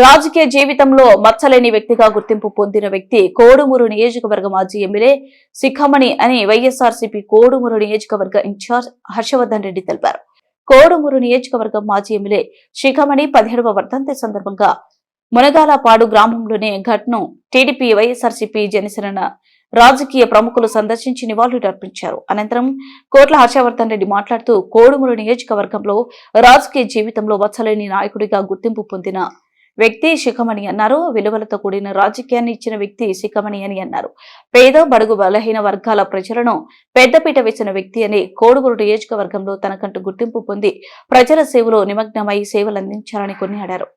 రాజకీయ జీవితంలో మచ్చలేని వ్యక్తిగా గుర్తింపు పొందిన వ్యక్తి కోడుమూరు నియోజకవర్గ మాజీ ఎమ్మెల్యే శిఖామణి అని వైఎస్ఆర్సీపీ కోడుమూరు నియోజకవర్గ ఇన్ఛార్జ్ హర్షవర్ధన్ రెడ్డి తెలిపారు. కోడుమూరు నియోజకవర్గం మాజీ ఎమ్మెల్యే శిఖామణి 17వ వర్ధంతి సందర్భంగా మునగాలపాడు గ్రామంలోని ఘట్ను టీడీపీ, వైఎస్ఆర్సీపీ, జనసేన రాజకీయ ప్రముఖులు సందర్శించి నివాళులర్పించారు. అనంతరం కోట్ల హర్షవర్ధన్ రెడ్డి మాట్లాడుతూ కోడుమూరు నియోజకవర్గంలో రాజకీయ జీవితంలో మచ్చలేని నాయకుడిగా గుర్తింపు పొందిన వ్యక్తి శిఖామణి అన్నారు. విలువలతో కూడిన రాజకీయాన్ని ఇచ్చిన వ్యక్తి శిఖామణి అని అన్నారు. పేద బడుగు బలహీన వర్గాల ప్రజలను పెద్దపీట వేసిన వ్యక్తి అని కోడుమూరు నియోజకవర్గంలో తనకంటూ గుర్తింపు పొంది ప్రజల సేవలో నిమగ్నమై సేవలందించారని కొనియాడారు.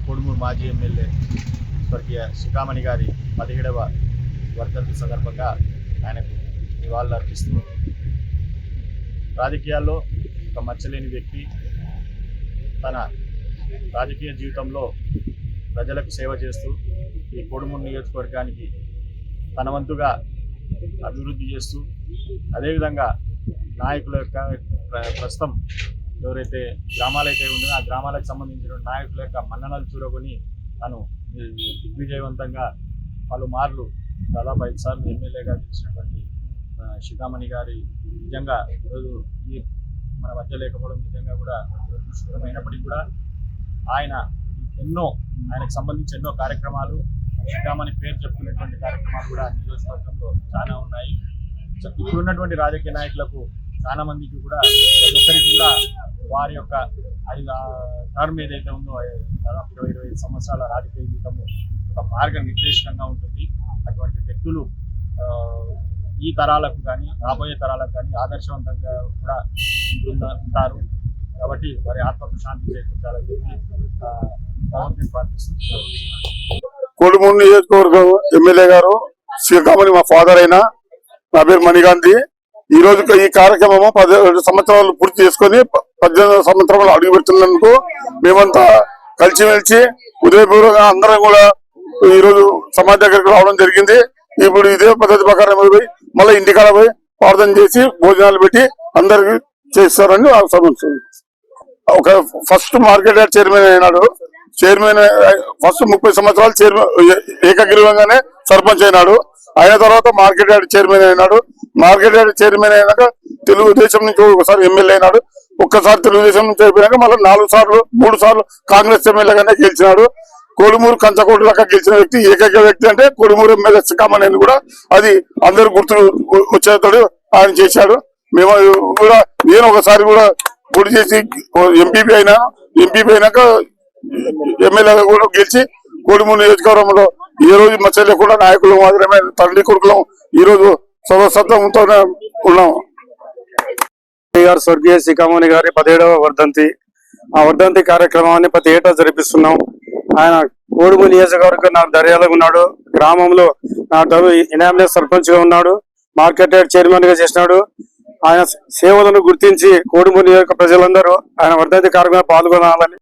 కోడుమూరు మాజీ ఎమ్మెల్యే స్వర్గీయ శిఖామణి గారి 17వ వర్ధంతి సందర్భంగా ఆయనకు నివాళులు అర్పిస్తూ రాజకీయాల్లో ఒక మచ్చలేని వ్యక్తి తన రాజకీయ జీవితంలో ప్రజలకు సేవ చేస్తూ ఈ కోడుమూరు నియోజకవర్గానికి తన వంతుగా అభివృద్ధి చేస్తూ అదేవిధంగా నాయకుల యొక్క ప్రస్తుతం ఎవరైతే గ్రామాలైతే ఉందో ఆ గ్రామాలకు సంబంధించిన నాయకుల యొక్క మన్ననలు చూరగొని తను దిగ్విజయవంతంగా పలుమార్లు దాదాపు 5 సార్లు ఎమ్మెల్యేగా గెలిచినటువంటి శిఖామణి గారి నిజంగా ఈరోజు ఈ మన మధ్య లేకపోవడం నిజంగా కూడా దురదృష్టకరమైనప్పటికీ కూడా ఆయనకు సంబంధించి ఎన్నో కార్యక్రమాలు శిఖామణి పేరు చెప్పుకునేటువంటి కార్యక్రమాలు కూడా నియోజకవర్గంలో చాలా ఉన్నాయి. ఇప్పుడున్నటువంటి రాజకీయ నాయకులకు చాలా మందికి కూడా ప్రతి ఒక్కరికి కూడా వారి యొక్క టర్మ్ ఏదైతే ఉందో దాదాపు 20-25 సంవత్సరాల రాజకీయ జీవితము ఒక మార్గనిర్దేశకంగా ఉంటుంది. అటువంటి వ్యక్తులు ఈ తరాలకు కానీ రాబోయే తరాలకు కానీ ఆదర్శవంతంగా కూడా ఉంటారు. కాబట్టి వారి ఆత్మకు శాంతి చేకూర్చాలని చెప్పి ప్రార్థిస్తూ కోడుమూరు నియోజకవర్గం ఎమ్మెల్యే గారు శిఖామణి మా ఫాదర్ అయినా నా పేరు మణిగాంధీ. ఈ రోజు ఈ కార్యక్రమం 17 సంవత్సరాలు పూర్తి చేసుకుని 18వ సంవత్సరంలో అడుగు పెడుతున్నందుకు మేమంతా కలిసిమెలిసి ఉదయపూర్వకంగా అందరం కూడా ఈ రోజు సమాజ దగ్గరికి రావడం జరిగింది. ఇప్పుడు ఇదే పద్ధతి ప్రకారం పోయి మళ్ళీ ఇంటికాడ పోయి ప్రార్థన చేసి భోజనాలు పెట్టి అందరికి చేస్తారని ఒక ఫస్ట్ మార్కెట్ యార్డ్ చైర్మన్ అయినాడు. చైర్మన్ ఫస్ట్ 30 సంవత్సరాలు చైర్మన్ ఏకగ్రీవంగానే సర్పంచ్ అయినాడు. అయిన తర్వాత మార్కెట్ యార్డ్ చైర్మన్ అయినాడు. మార్కెట్ యార్డ్ చైర్మన్ అయినాక తెలుగుదేశం నుంచి ఒకసారి ఎమ్మెల్యే అయినాడు. ఒక్కసారి తెలుగుదేశం నుంచి అయిపోయినాక మళ్ళీ 3 సార్లు కాంగ్రెస్ ఎమ్మెల్యేగానే గెలిచినాడు. కోడుమూరు కంచకోట దాకా గెలిచిన వ్యక్తి ఏకైక వ్యక్తి అంటే కోడుమూరు ఎమ్మెల్యే శిఖామణి కూడా అది అందరు గుర్తు వచ్చేటప్పుడు ఆయన చేశాడు. మేము కూడా నేను ఒకసారి కూడా పోటీ చేసి ఎంపీపీ అయినాక ఎమ్మెల్యేగా కూడా గెలిచి కోడుమూరు నియోజకవర్గంలో ఈ రోజు మచ్చలే కూడా నాయకులు మాత్రమే తండ్రి కొడుకులం ఈ రోజు సర్వసత్వంతో ఉన్నాం. స్వర్గీయ శిఖామణి గారి 17వ వర్ధంతి. ఆ వర్ధంతి కార్యక్రమాన్ని ప్రతి ఏటా జరిపిస్తున్నాం. ఆయన కోడుమూరు నియోజకవర్గం నా దర్యాలో ఉన్నాడు. గ్రామంలో నా ఎనామిలే సర్పంచ్ గా ఉన్నాడు. మార్కెట్ యార్డ్ చైర్మన్ గా చేసినాడు. ఆయన సేవలను గుర్తించి కోడుమూరు నియోజక ప్రజలందరూ ఆయన వర్ధంతి కార్యక్రమంలో పాల్గొనాలని